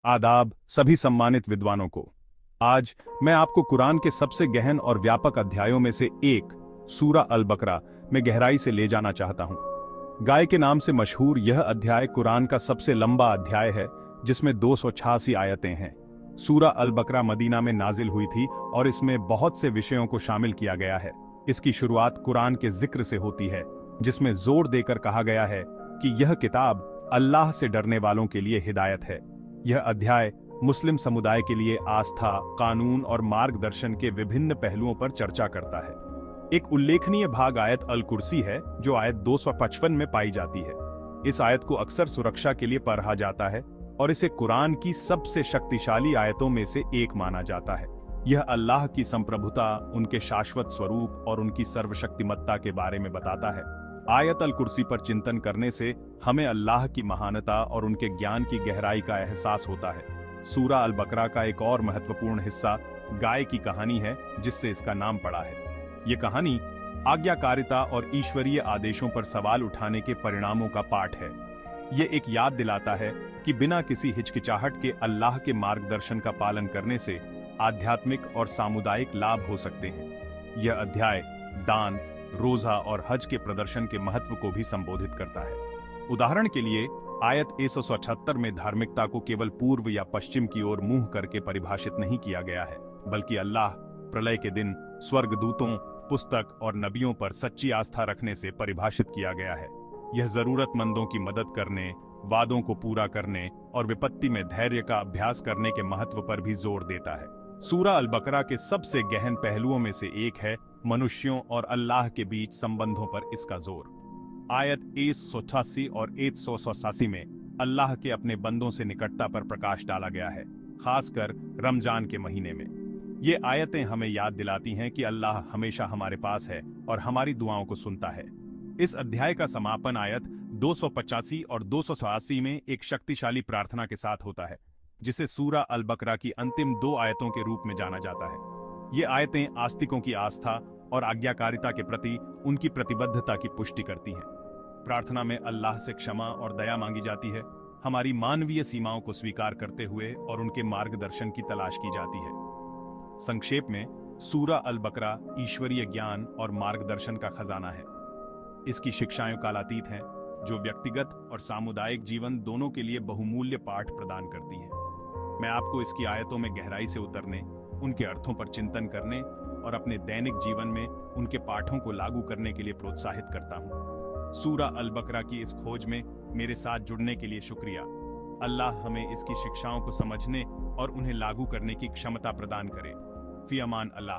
आदाब सभी सम्मानित विद्वानों को। आज मैं आपको कुरान के सबसे गहन और व्यापक अध्यायों में से एक सूरा अल बकरा में गहराई से ले जाना चाहता हूं। गाय के नाम से मशहूर यह अध्याय कुरान का सबसे लंबा अध्याय है, जिसमें 286 आयतें हैं। सूरा अल बकरा मदीना में नाजिल हुई थी और इसमें बहुत से विषयों को शामिल किया गया है। इसकी शुरुआत कुरान के जिक्र से होती है, जिसमें जोर देकर कहा गया है कि यह किताब अल्लाह से डरने वालों के लिए हिदायत है। यह अध्याय मुस्लिम समुदाय के लिए आस्था, कानून और मार्गदर्शन के विभिन्न पहलुओं पर चर्चा करता है। एक उल्लेखनीय भाग आयत अल कुर्सी है, जो आयत 255 में पाई जाती है। इस आयत को अक्सर सुरक्षा के लिए पढ़ा जाता है और इसे कुरान की सबसे शक्तिशाली आयतों में से एक माना जाता है। यह अल्लाह की संप्रभुता, उनके शाश्वत स्वरूप और उनकी सर्वशक्तिमत्ता के बारे में बताता है। आयत अल कुर्सी पर चिंतन करने से हमें अल्लाह की महानता और उनके ज्ञान की गहराई का एहसास होता है। सूरा अल बकरा का एक और महत्वपूर्ण हिस्सा गाय की कहानी है, जिससे इसका नाम पड़ा है। ये कहानी आज्ञाकारिता और ईश्वरीय आदेशों पर सवाल उठाने के परिणामों का पाठ है। ये एक याद दिलाता है कि बिना किसी हिचकिचाहट के अल्लाह के मार्गदर्शन का पालन करने से आध्यात्मिक और सामुदायिक लाभ हो सकते हैं। यह अध्याय दान, रोजा और हज के प्रदर्शन के महत्व को भी संबोधित करता है। उदाहरण के लिए आयत 178 में धार्मिकता को केवल पूर्व या पश्चिम की ओर मुंह करके परिभाषित नहीं किया गया है, बल्कि अल्लाह प्रलय के दिन स्वर्गदूतों, पुस्तक और नबियों पर सच्ची आस्था रखने से परिभाषित किया गया है। यह जरूरतमंदों की मदद करने, वादों को पूरा करने और विपत्ति में धैर्य का अभ्यास करने के महत्व पर भी जोर देता है। सूरा अल बकरा के सबसे गहन पहलुओं में से एक है मनुष्यों और अल्लाह के बीच संबंधों पर इसका जोर। आयत 188 और 187 में अल्लाह के अपने बंदों से निकटता पर प्रकाश डाला गया है, खासकर रमजान के महीने में। ये आयतें हमें याद दिलाती हैं कि अल्लाह हमेशा हमारे पास है और हमारी दुआओं को सुनता है। इस अध्याय का समापन आयत 285 और 288 में एक शक्तिशाली प्रार्थना के साथ होता है, जिसे सूरा अल बकरा की अंतिम 2 आयतों के रूप में जाना जाता है। ये आयतें आस्तिकों की आस्था और आज्ञाकारिता के प्रति उनकी प्रतिबद्धता की पुष्टि करती हैं। प्रार्थना में अल्लाह से क्षमा और दया मांगी जाती है, हमारी मानवीय सीमाओं को स्वीकार करते हुए और उनके मार्गदर्शन की तलाश की जाती है। संक्षेप में, सूरा अल बकरा ईश्वरीय ज्ञान और मार्गदर्शन का खजाना है। इसकी शिक्षाएं कालातीत हैं, जो व्यक्तिगत और सामुदायिक जीवन दोनों के लिए बहुमूल्य पाठ प्रदान करती हैं। मैं आपको इसकी आयतों में गहराई से उतरने, उनके अर्थों पर चिंतन करने और अपने दैनिक जीवन में उनके पाठों को लागू करने के लिए प्रोत्साहित करता हूँ। सूरा अल बकरा की इस खोज में मेरे साथ जुड़ने के लिए शुक्रिया। अल्लाह हमें इसकी शिक्षाओं को समझने और उन्हें लागू करने की क्षमता प्रदान करे। फी अमान अल्लाह।